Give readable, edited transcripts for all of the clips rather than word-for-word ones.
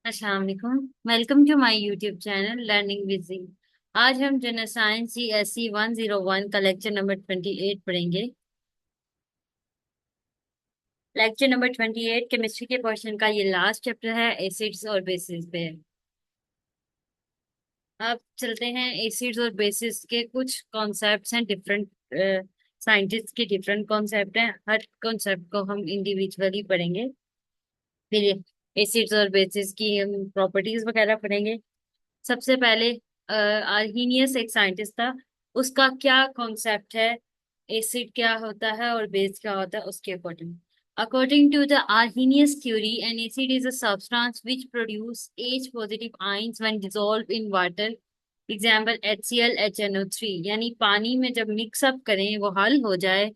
अस्सलाम वालेकुम। Welcome to my YouTube channel learning with. आज हम जनरल साइंस CSE 101 का लेक्चर नंबर 28 पढ़ेंगे। लेक्चर नंबर 28 केमिस्ट्री के पोर्शन का ये लास्ट चैप्टर है, एसिड्स और बेसिस पे। अब चलते हैं। एसिड्स और बेसिस के कुछ कॉन्सेप्ट्स हैं, डिफरेंट साइंटिस्ट के डिफरेंट कॉन्सेप्ट हैं। हर कॉन्सेप्ट को हम इंडिविजुअली पढ़ेंगे। फिर एसिड्स और बेसिस की हम प्रॉपर्टीज वगैरह पढ़ेंगे। सबसे पहले आर्हीनियस एक साइंटिस्ट था। उसका क्या कॉन्सेप्ट है, एसिड क्या होता है और बेस क्या होता है, उसके according to the Arrhenius theory an acid is a substance which produce H positive ions when dissolve in water. Example HCl HNO3। यानी पानी में जब मिक्सअप करें, वो हल हो जाए,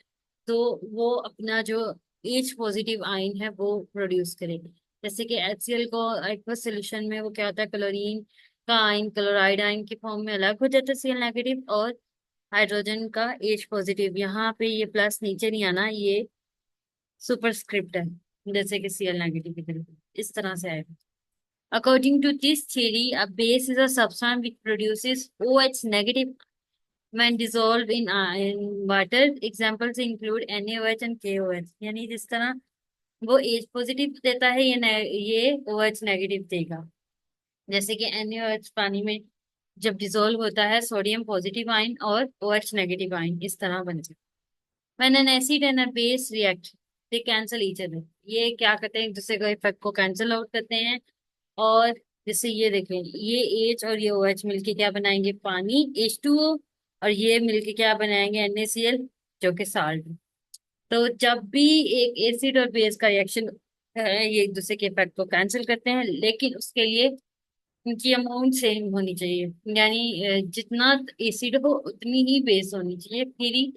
तो वो अपना जो H पॉजिटिव आयन है वो प्रोड्यूस करे। जैसे कि HCl को एक्वस सोल्यूशन में वो क्या होता है, क्लोरीन का आयन क्लोराइड आयन की फॉर्म में अलग हो जाता है, Cl नेगेटिव। और हाइड्रोजन का H पॉजिटिव, यहाँ पे ये प्लस नीचे नहीं आना, ये सुपरस्क्रिप्ट है, जैसे कि Cl नेगेटिव की तरह इस तरह से आएगा। According to this theory, a base is a substance which produces OH negative when dissolved in water. Examples include NaOH and KOH। यानी जिस तरह वो H पॉजिटिव देता है, ये OH नेगेटिव देगा। जैसे कि NaOH पानी में जब डिसॉल्व होता है, सोडियम पॉजिटिव आयन और OH नेगेटिव आयन इस तरह बन जाए। When an acid and a base react, they cancel each other। ये क्या करते हैं, एक दूसरे को इफेक्ट को कैंसिल आउट करते हैं। और जैसे ये देखें, ये H और ये OH मिलके क्या बनाएंगे, पानी H2O। और ये मिलके क्या बनाएंगे, NaCl, जो कि साल्ट। तो जब भी एक एसिड और बेस का रिएक्शन है, ये एक दूसरे के इफेक्ट को कैंसिल करते हैं, लेकिन उसके लिए उनकी अमाउंट सेम होनी चाहिए। यानी जितना एसिड हो उतनी ही बेस होनी चाहिए, फिर ही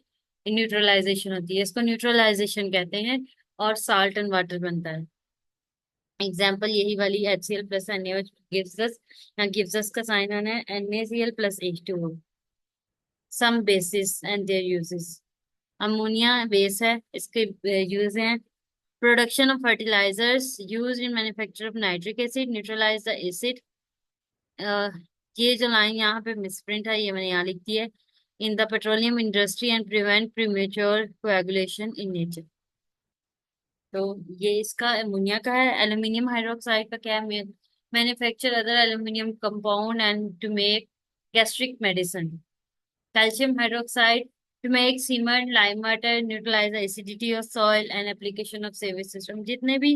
न्यूट्रलाइजेशन होती है। इसको न्यूट्रलाइजेशन कहते हैं। और साल्ट एंड वाटर बनता है। एग्जाम्पल यही वाली HCl plus NaOH gives us. यहाँ गिव्स अस का साइन आना है NaCl plus H2O। Some bases and their uses. Ammonia base है, इसके यूज हैं। Production of fertilisers use in manufacture of nitric acid neutralise the acid. ये जो line यहाँ पे मिसप्रिंट है, ये मैंने यहाँ लिख दी है। In the petroleum industry and prevent premature coagulation in nature. तो ये इसका अमोनिया का है। एल्यूमिनियम हाइड्रोक्साइड का क्या है, manufacture other aluminium compound and to make gastric medicine. Calcium hydroxide to make cement lime water neutralise acidity of soil and application of sewage system. जितने भी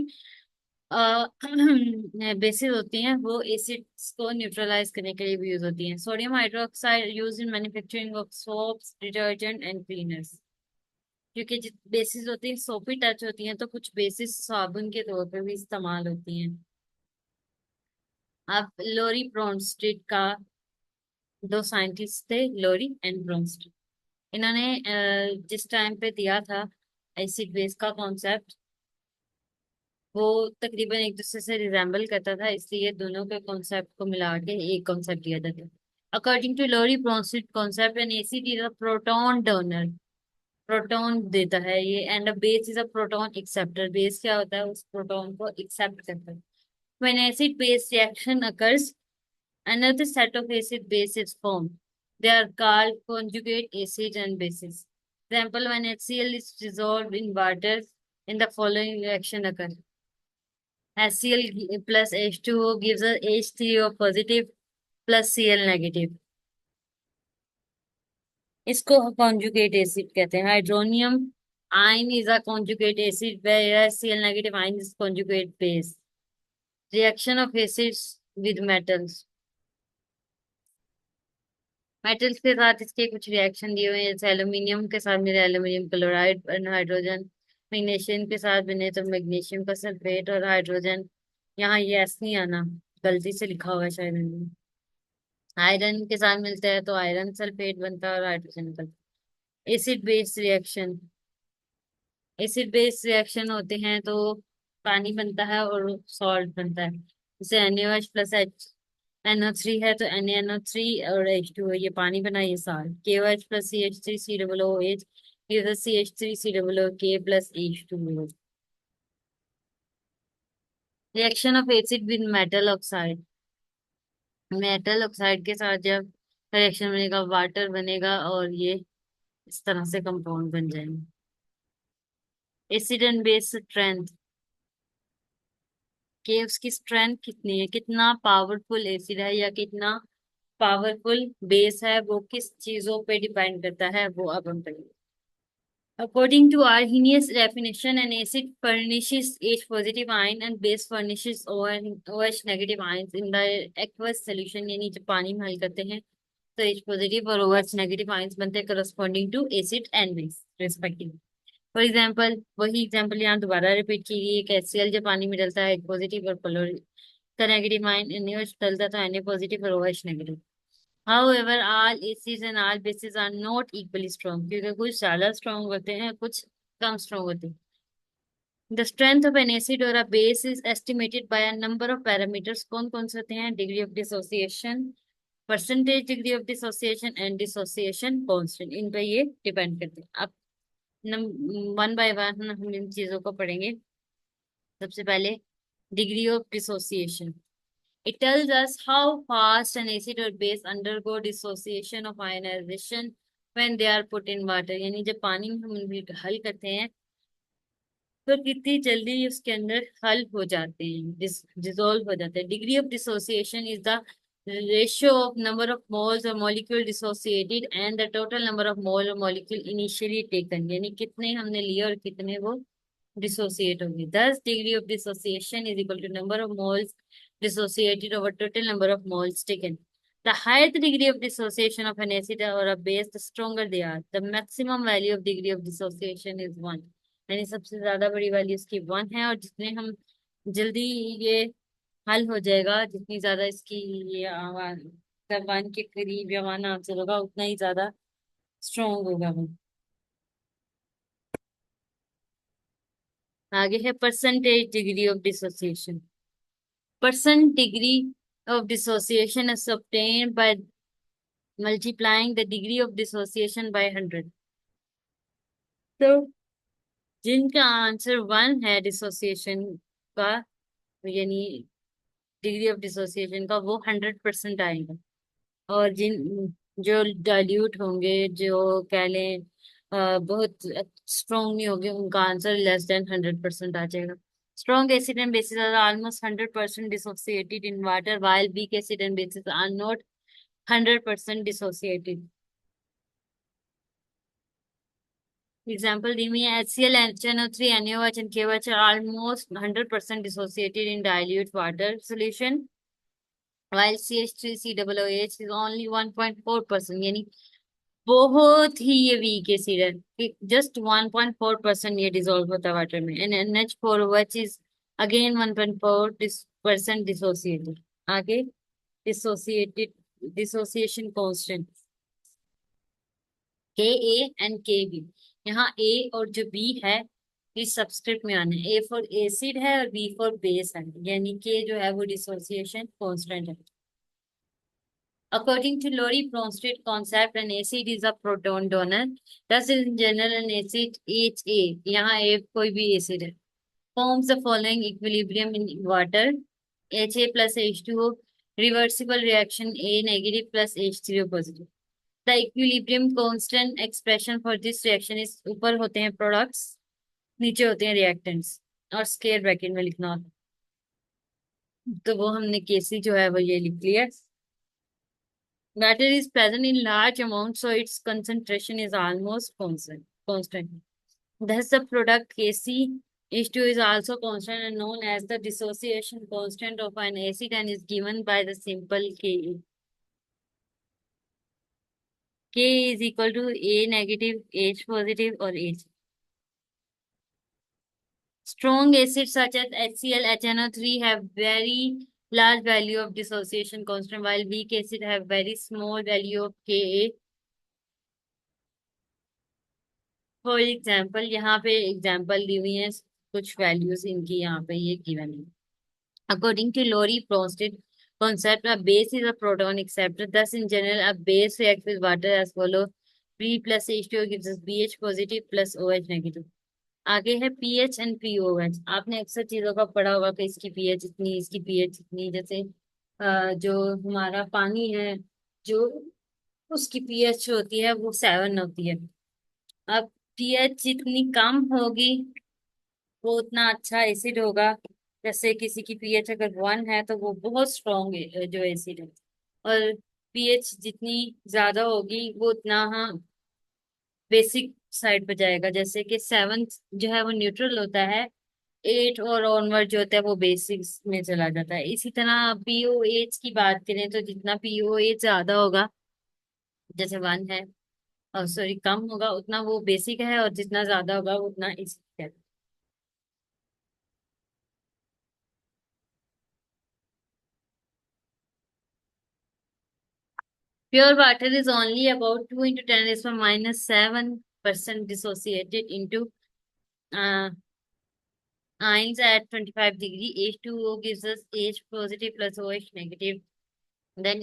बेसिस होती हैं वो एसिड्स को न्यूट्रलाइज करने के लिए भी यूज होती हैं। Sodium hydroxide use in manufacturing of soaps detergent and cleaners. क्योंकि जित बेसिस होती हैं सोपी टच होती हैं, तो कुछ बेसिस साबुन के तौर पर भी इस्तेमाल होती हैं। अब लोरी ब्रोनस्टेड का, दो साइंटिस्ट थे, लोरी एंड ब्रोनस्टेड। इन्होंने जिस टाइम पे दिया था एसिड बेस का कॉन्सेप्ट, वो तकरीबन एक दूसरे से रिजेम्बल करता था, इसलिए दोनों के कॉन्सेप्ट को मिला के एक कॉन्सेप्ट दिया जाता है। According to Lowry Bronsted concept, an acid is a proton donor, proton देता है ये। And a base is a proton acceptor, base क्या होता है, उस प्रोटॉन को एक्सेप्ट करता है। When acid base reaction occurs, another set of acid base is formed. They are called conjugate acids and bases. Example, when HCl is dissolved in water, in the following reaction occurs. HCl plus H2O gives us H3O positive plus Cl negative. इसको conjugate acid कहते हैं। Hydronium ion is a conjugate acid, whereas Cl negative ion is conjugate base. Reaction of acids with metals। Metals के साथ इसके कुछ reaction दिए हुए हैं, जैसे एल्यूमिनियम के साथ मिले एल्यूमिनियम क्लोराइड और हाइड्रोजन। मैग्नीशियम के साथ बने तो मैग्नीशियम का सल्फेट और हाइड्रोजन। यहाँ ये एस नहीं आना, गलती से लिखा हुआ है शायद इन्होंने। आयरन के साथ मिलता है तो आयरन सल्फेट बनता है और हाइड्रोजन निकलता है। Acid base reaction, acid base reaction होते हैं तो पानी बनता है और सॉल्ट बनता है। जैसे NaOH प्लस NO3 है तो NaNO3 और H2O, ये पानी बना, ये सॉल्ट। KOH प्लस CH3COOH, ये CH3COOK plus H2O। Reaction of acid with metal oxide, metal oxide के साथ जब रिएक्शन बनेगा वाटर बनेगा और ये इस तरह से कंपाउंड बन जाएंगे। एसिड एंड बेस स्ट्रेंथ, कि उसकी स्ट्रेंथ कितनी है, कितना पावरफुल एसिड है या कितना पावरफुल बेस है, वो किस चीजों पे डिपेंड करता है, वो अब हम पढ़ेंगे। According to Arrhenius definition, an acid furnishes H positive ion and base furnishes OH negative ions in the aqueous solution, यानी जब पानी में हल करते हैं तो H positive और OH negative ions बनते हैं corresponding to acid and base respectively. For example, वही एग्जाम्पल यहाँ दोबारा रिपीट की गई है कि HCl जब पानी में डलता है पॉजिटिव और क्लोरीन का नेगेटिव आयन, NaOH डलता है तो Na पॉजिटिव और OH negative. However, all acids and all bases are not equally strong, क्योंकि कुछ ज्यादा स्ट्रॉन्ग होते हैं कुछ कम स्ट्रॉन्ग होते हैं। The strength of an acid or a base is estimated by a number of parameters। कौन कौन से होते हैं? Degree of dissociation, percentage degree of dissociation and dissociation constant, इन पे ये डिपेंड करते हैं। अब वन बाय वन हम इन चीजों को पढ़ेंगे। सबसे पहले degree of dissociation. It tells us how fast an acid or base undergo dissociation of ionization when they are put in water। यानी जब पानी में हम इनको हल करते हैं तो कितनी जल्दी उसके अंदर हल हो जाते हैं, डिसॉल्व हो जाते हैं। Degree of dissociation is the ratio of number of moles और molecule dissociated and the total number of mole और मॉलिक्यूल इनिशियली टेकन, यानी कितने हमने लिए और कितने वो डिसोसिएट होंगे। Thus degree of dissociation is equal to number of moles dissociated over total number of moles taken। The higher the degree of dissociation of an acid or a base, the stronger they are। The maximum value of degree of dissociation is 1। यानी सबसे ज्यादा बड़ी value इसकी 1 है, और जितने हम जल्दी ये हल हो जाएगा, जितनी ज्यादा इसकी ये आवाज 1 के करीब या 1 आंसर होगा, उतना ही ज्यादा स्ट्रॉन्ग होगा वो। आगे है percentage degree of dissociation. Percent degree of dissociation is obtained by multiplying the degree of dissociation by 100। तो जिनका आंसर 1 है डिसोसिएशन का, यानी डिग्री ऑफ डिसोसिएशन का, वो 100% आएगा। और जिन जो डाइल्यूट होंगे, जो कह लें बहुत स्ट्रॉन्ग नहीं होंगे, उनका आंसर लेस देन 100% आ जाएगा। Strong acid and bases are almost 100% dissociated in water, while weak acid and bases are not 100% dissociated। Example दी हुई है, HCl, HNO3, NaOH and KOH are almost 100% dissociated in dilute water solution, while CH3 COOH is only 1.4%, यानी बहुत ही ये weak acid है, just 1.4% ये dissolve होता है water में। And NH4OH is again 1.4% dissociated. आगे dissociated dissociation constant Ka and Kb। यहाँ A और जो B है इस सबस्क्रिप्ट में आने, A फॉर एसिड है और B फॉर बेस है, यानी K जो है वो डिसोसिएशन कांस्टेंट है। According to Lori-Bronsted concept, an acid is a proton donor। Thus, in general, an acid HA, यहाँ A कोई भी acid है, forms the following equilibrium in water: HA plus H2O, reversible reaction A negative plus H3O positive। The equilibrium constant expression for this reaction is, ऊपर होते हैं products, नीचे होते हैं reactants, और स्क्वायर ब्रैकेट में लिखना होता है। तो वो हमने केसी जो है वो ये लिख लिया। Matter is present in large amounts, so its concentration is almost constant। Thus, the product Kc H2 is also constant and known as the dissociation constant of an acid, and is given by the simple Ka। K is equal to A negative, H positive, or H। Strong acids such as HCl, HNO3 have very large value of dissociation constant, while weak acid have very small value of Ka। For example, यहाँ पे example दी हुई है, कुछ values इनकी यहाँ पे ये given है। According to Lowry Bronsted concept, a base is a proton acceptor। Thus, in general, a base reacts with water as follows: B plus H2O gives us BH positive plus OH negative। आगे है pH and pOH. आपने अक्सर चीजों का पढ़ा होगा कि इसकी पीएच इतनी, इसकी पीएच इतनी। जैसे जो हमारा पानी है, जो उसकी पीएच होती है वो 7 होती है। अब पीएच जितनी कम होगी वो उतना अच्छा एसिड होगा। जैसे किसी की पीएच अगर 1 है तो वो बहुत स्ट्रॉन्ग जो एसिड है। और पीएच जितनी ज्यादा होगी वो उतना, हाँ, बेसिक साइड पे जाएगा। जैसे कि 7 जो है वो न्यूट्रल होता है, 8 और ऑनवर्ड जो होता है वो बेसिक्स में चला जाता है। इसी तरह पीओएच की बात करें तो जितना पीओएच ज्यादा होगा, जैसे 1 है, और सॉरी कम होगा, उतना वो बेसिक है, और जितना ज्यादा होगा वो उतना एसिड है। Pure water is only about 2 into 10 raised to minus 7% dissociated into uh, ions at 25 degree. H2O gives us H positive plus OH negative. Then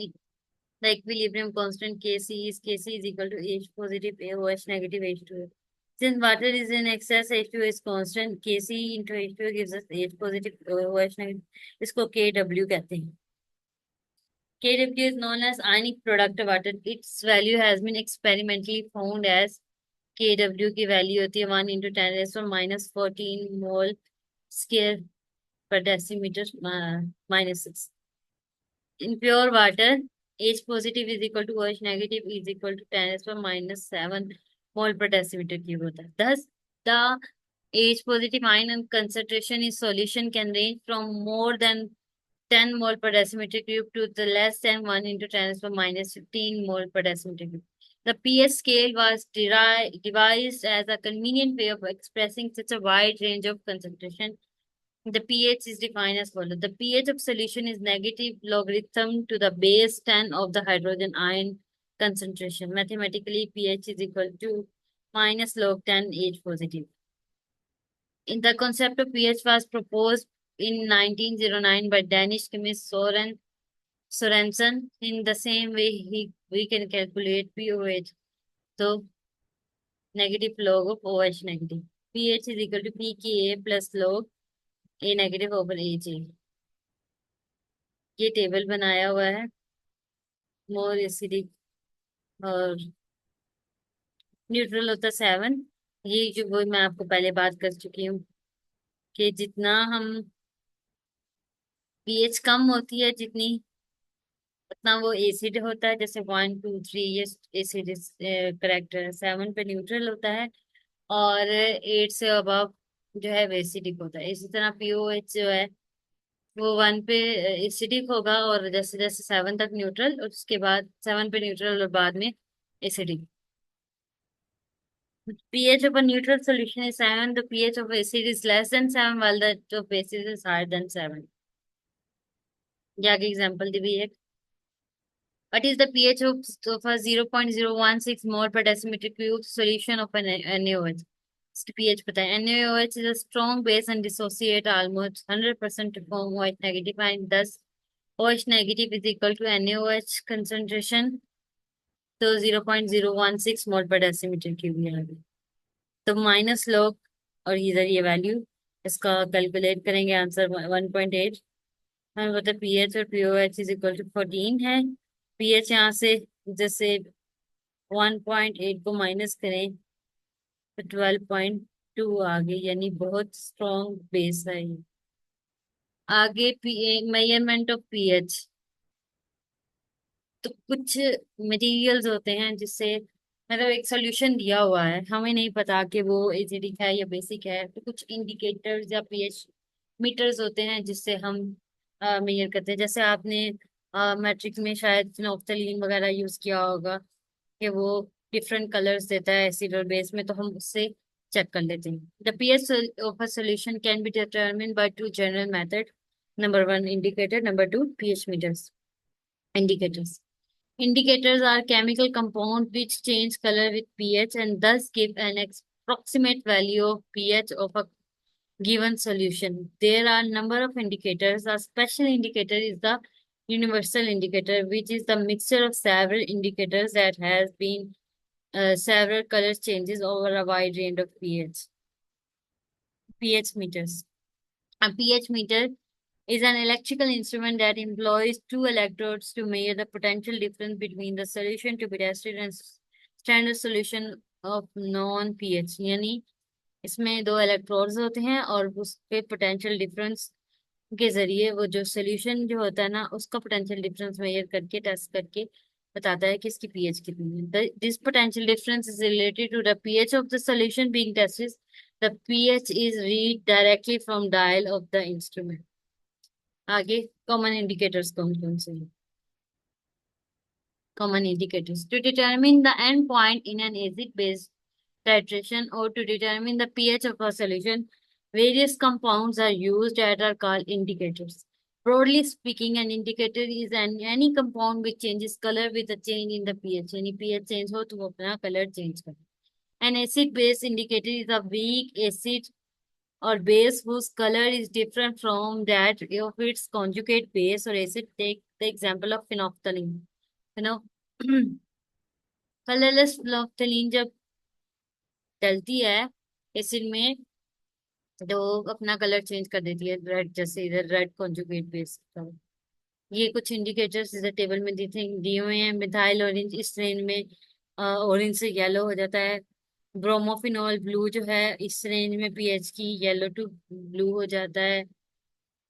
the equilibrium constant Kc is equal to H positive OH negative H2O. Since water is in excess, H2O is constant. Kc into H2O gives us H positive OH negative. इसको Kw कहते हैं। Kw is known as ionic product of water. Its value has been experimentally found as Kw की value होती है 1 into 10 raised to minus 14 mole square per decimeter -6. In pure water, H positive is equal to OH negative is equal to 10 raised to -7 mole per decimeter cube होता है। Thus, the H positive ion concentration in solution can range from more than 10 mole per decimeter cube to the less than 1 into 10 raised to -15 mole per decimeter cube. The pH scale was devised as a convenient way of expressing such a wide range of concentration. The pH is defined as follows. The pH of solution is negative logarithm to the base 10 of the hydrogen ion concentration. Mathematically, pH is equal to minus log 10 H positive. In the concept of pH was proposed in 1909 by Danish chemist Sorensen. In the same way, we can calculate pOH. So, negative log of OH negative. pH is equal to pKa plus log A negative over AJ. ये table बनाया हुआ है। More acidic और neutral होता है 7। ये जो वो मैं आपको पहले बात कर चुकी हूँ कि जितना हम पीएच कम होती है जितनी, उतना वो एसिड होता है। जैसे 1 2 3 ये एसिड करेक्ट है, 7 पे न्यूट्रल होता है, और 8 से अबव जो है वो एसिडिक होता है। इसी तरह पीओएच जो है वो 1 पे एसिडिक होगा, और जैसे जैसे 7 तक न्यूट्रल, और उसके बाद 7 पे न्यूट्रल और बाद में acidic. pH of a neutral solution is 7. The pH of acid is less than 7, while that of base is higher than 7. ये आगे एग्जांपल दी हुई है। What is the pH of a 0.016 mole per decimeter cube solution of an NaOH? इसकी pH पता है। NaOH is a strong base and dissociate almost 100% to form OH negative, and thus OH negative is equal to NaOH concentration, तो 0.016 मोल पर decimetre cube यहाँ पे। तो minus log और इधर ये वैल्यू, इसका कैलकुलेट करेंगे, आंसर 1.8। हमें पता है पीएच और पीओएच इज इक्वल टू 14 है। पीएच यहाँ से जैसे 1.8 को माइनस करें तो 12.2 आ गई, यानी बहुत स्ट्रॉन्ग बेस है ये। आगे मेजरमेंट ऑफ पीएच। तो कुछ मटेरियल्स होते हैं जिससे, मतलब एक सोल्यूशन दिया हुआ है, हमें नहीं पता कि वो एसिडिक है या बेसिक है, तो कुछ इंडिकेटर्स या पीएच मीटर्स होते हैं जिससे हम मेजर करते हैं। जैसे आपने मैट्रिक में शायद फिनोल्फ्थालीन वगैरह यूज किया होगा कि वो डिफरेंट कलर्स देता है एसिड और बेस में, तो हम उससे चेक कर लेते हैं। The pH of a solution can be determined by two general method. Number 1 indicator, number 2 pH meters. Indicators. Indicators are chemical compounds which change color with pH and thus give an approximate value of pH of a given solution. There are number of indicators. A special indicator is the universal indicator, which is the mixture of several indicators that has been several color changes over a wide range of pH. pH meters. A pH meter is an electrical instrument that employs two electrodes to measure the potential difference between the solution to be tested and standard solution of non pH. यानी इसमें दो electrodes होते हैं और उस पे potential difference के जरिए वो जो सोल्यूशन जो होता है ना उसका पोटेंशियल डिफरेंस मेजर करके टेस्ट करके बताता है कि इसकी पीएच कितनी है. This potential difference is related to the pH of the solution being tested. The pH is read directly from dial of the instrument. आगे कॉमन इंडिकेटर्स कौन कौन से हैं? Common indicators. To determine the end point in an acid-base titration or to determine the pH of a solution, various compounds are used that are called indicators. Broadly speaking, an indicator is any compound which changes color with a change in the pH. Any pH change हो तो वो अपना color change करे. An acid-base indicator is a weak acid or base whose color is different from that of its conjugate base or acid. Take the example of phenolphthalein. You know, colourless phenolphthalein जब डलती है acid में तो अपना colour change कर देती है red. जैसे इधर रेड कॉन्जुगेट बेस का. ये कुछ इंडिकेटर्स इधर टेबल में दिए हुए हैं. मिथाइल ऑरेंज इस रेंज में ऑरेंज से येलो हो जाता है. ब्रोमोफिनॉल ब्लू जो है इस रेंज में पीएच की येलो टू ब्लू हो जाता है.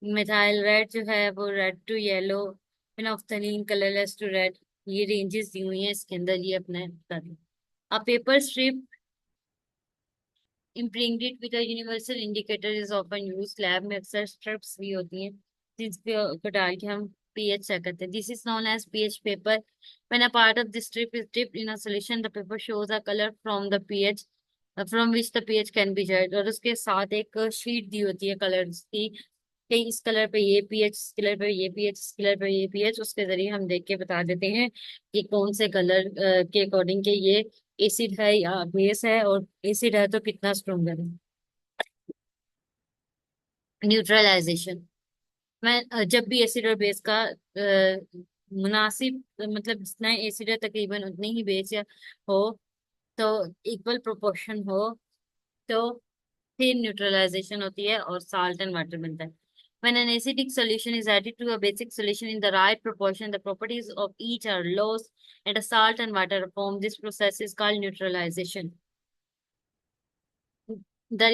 मिथाइल रेड जो है वो red to yellow. Phenolphthalein colourless to red. ये रेंजेस दी हुई हैं इसके अंदर. ये अपना बता दें. A paper strip imprinted with a universal indicator is often used. Lab में अक्सर स्ट्रिप्स भी होती हैं जिसपे को डाल के हम pH चेक करते हैं. This is known as pH paper. When a part of the strip is dipped in a solution, the paper shows a color from the pH from which the pH can be judged. और उसके साथ एक sheet दी होती है colours की कि इस colour पे ये पीएच, इस कलर पे ये पीएच, इस कलर पे ये पीएच. उसके जरिए हम देख के बता देते हैं कि कौन से कलर के अकॉर्डिंग के ये एसिड है या बेस है. और एसिड है तो कितना स्ट्रोंगर है. न्यूट्रलाइजेशन. मैं जब भी एसिड और बेस का मुनासिब मतलब जितना एसिड है तकरीबन उतनी ही बेस या हो तो इक्वल प्रोपोर्शन हो तो फिर न्यूट्रलाइजेशन होती है और साल्ट एंड वाटर बनता है. When an acidic solution is added to a basic solution in the right proportion, the properties of each are lost and a salt and water form. This process is called neutralization. The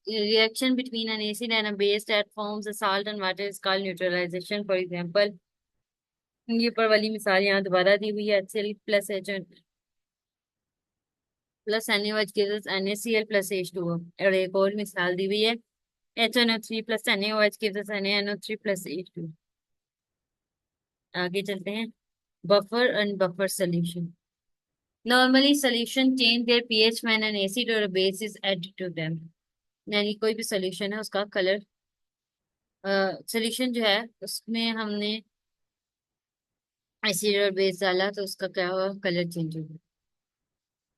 reaction between an acid and a base that forms a salt and water is called neutralization. For example, ये ऊपर वाली मिसाल यहाँ दोबारा दी हुई है. HCl plus H plus NaOH gives us NaCl plus H2O. और एक और मिसाल दी हुई है HNO3 plus NaOH gives us NaNO3 plus H2. आगे चलते हैं. Buffer and buffer solution. Normally, solution change their pH when an acid or a base is added to them. यानी कोई भी solution है उसका कलर solution जो है उसमें हमने एसिड और बेस डाला तो उसका क्या हुआ कलर चेंज होगा.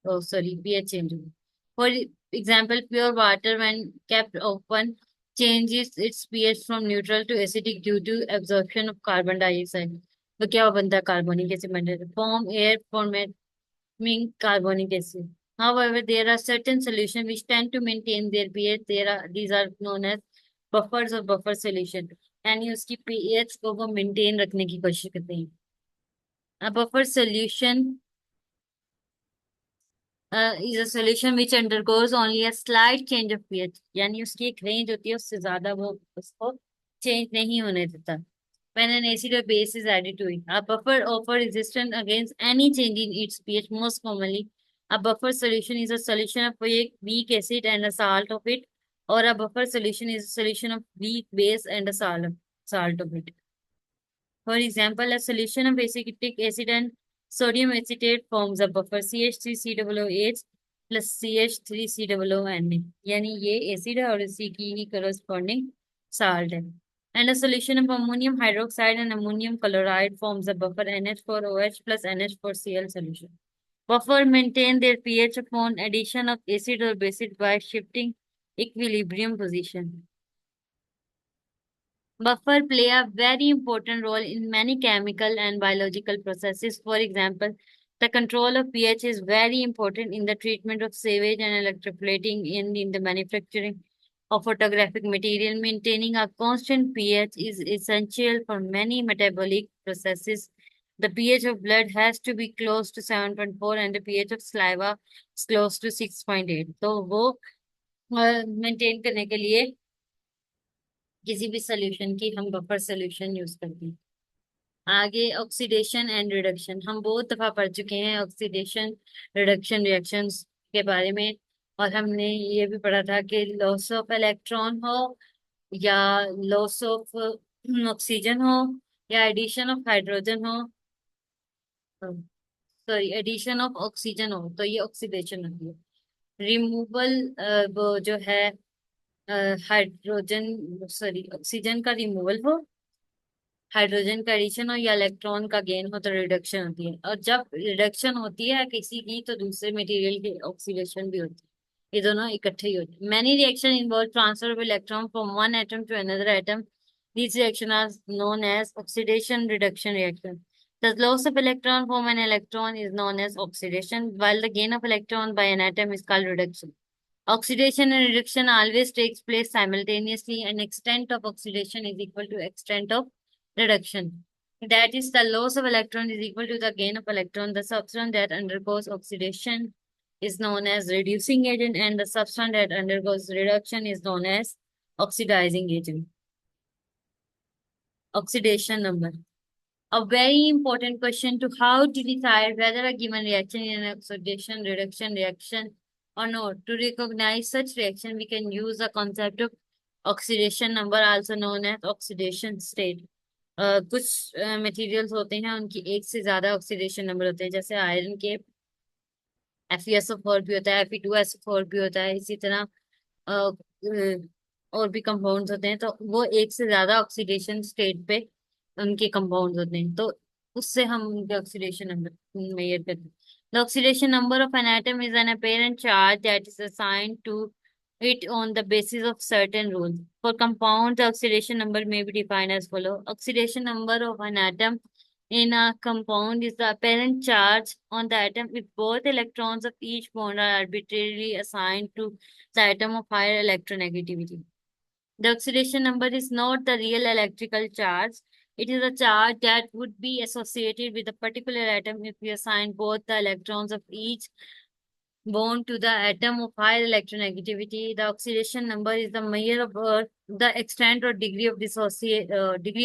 oh sorry pH change होगा. For example, pure water when kept open changes its pH from neutral to acidic due to absorption of carbon dioxide. तो क्या बनता है कार्बोनिक एसिड बनता है. Form air forming carbonic acid. However, there are certain solutions which tend to maintain their pH. These are known as buffers or buffer solution. यानी उसकी pH को वो मेंटेन रखने की कोशिश करते हैं. A buffer solution is a solution which undergoes only a slight change of pH. यानी उसकी एक रेंज होती है उससे ज्यादा वो उसको चेंज नहीं होने देता. When an acid or base is added to it, a buffer offers resistance against any change in its pH. Most commonly, a buffer solution is a solution of a weak acid and a salt of it, or a buffer solution is a solution of weak base and a salt of it. For example, a solution of acetic acid and sodium acetate forms a buffer CH3COOH plus CH3COONA. यानी ये acid है और इसी की ही corresponding salt है. And a solution of ammonium hydroxide and ammonium chloride forms a buffer NH4OH plus NH4Cl solution. Buffer maintain their pH upon addition of acid or base by shifting equilibrium position. Buffer play a very important role in many chemical and biological processes. For example, the control of pH is very important in the treatment of sewage and electroplating in the manufacturing of photographic material. Maintaining a constant pH is essential for many metabolic processes. The pH of blood has to be close to 7.4 and the pH of saliva is close to 6.8. तो वो maintain करने के लिए किसी भी solution की हम buffer solution use करते हैं। आगे ऑक्सीडेशन एंड रिडक्शन, हम बहुत दफा पढ़ चुके हैं ऑक्सीडेशन रिडक्शन रिएक्शंस के बारे में। और हमने ये भी पढ़ा था कि लॉस ऑफ इलेक्ट्रॉन हो या लॉस ऑफ ऑक्सीजन हो या एडिशन ऑफ हाइड्रोजन हो, सॉरी एडिशन ऑफ ऑक्सीजन हो, तो ये ऑक्सीडेशन होती है। रिमूवल, वो जो है हाइड्रोजन सॉरी ऑक्सीजन का रिमूवल हो, हाइड्रोजन का एडिशन हो या इलेक्ट्रॉन का गेन हो तो रिडक्शन होती है। और जब रिडक्शन होती है किसी की तो दूसरे मटेरियल की ऑक्सीडेशन भी होती है, ये दोनों इकट्ठे ही होते हैं। Many reaction involve transfer of electron from one atom to another atom. These reactions are known as oxidation reduction reaction. The loss of electron from an electron is known as oxidation, while the gain of electron by an atom is called reduction. Oxidation and reduction always takes place simultaneously, and extent of oxidation is equal to extent of reduction. That is, the loss of electron is equal to the gain of electron. The substance that undergoes oxidation is known as reducing agent, and the substance that undergoes reduction is known as oxidizing agent. Oxidation number. A very important question to how to decide whether a given reaction is an oxidation reduction reaction or not. To recognize such reaction, we can use the concept of oxidation number, also known as oxidation state. कुछ materials होते हैं उनकी एक से ज्यादा oxidation number होते हैं, जैसे आयरन के FeSO4 भी होता है, Fe2SO4 भी होता है, इसी तरह और भी कंपाउंड्स होते हैं, तो वो एक से ज्यादा ऑक्सीडेशन स्टेट पे उनके कंपाउंड्स होते हैं, तो उससे हम उनके ऑक्सीडेशन नंबर मेजर करते हैं। The oxidation number of an atom is an apparent charge that is assigned to it on the basis of certain rules. For compounds, the oxidation number may be defined as follows. Oxidation number of an atom in a compound is the apparent charge on the atom if both electrons of each bond are arbitrarily assigned to the atom of higher electronegativity. The oxidation number is not the real electrical charge. It is a charge that would be associated with a particular atom if we assign both the electrons of each bond to the atom of higher electronegativity. The oxidation number is the measure of the extent or degree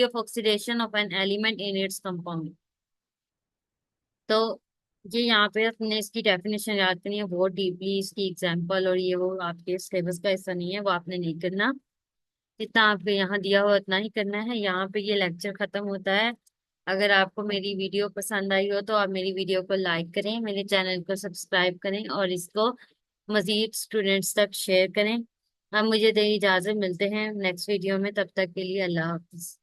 of oxidation of an element in its compound. तो ये यहाँ पे अपने इसकी definition याद करनी है, बहुत डीपली इसकी एग्जांपल और ये वो आपके सिलेबस का हिस्सा नहीं है, वो आपने नहीं करना। जितना आपको यहाँ दिया हो उतना ही करना है। यहाँ पे ये लेक्चर खत्म होता है। अगर आपको मेरी वीडियो पसंद आई हो तो आप मेरी वीडियो को लाइक करें, मेरे चैनल को सब्सक्राइब करें और इसको मजीद स्टूडेंट्स तक शेयर करें। अब मुझे दे इजाजत, मिलते हैं नेक्स्ट वीडियो में, तब तक के लिए अल्लाह हाफिज।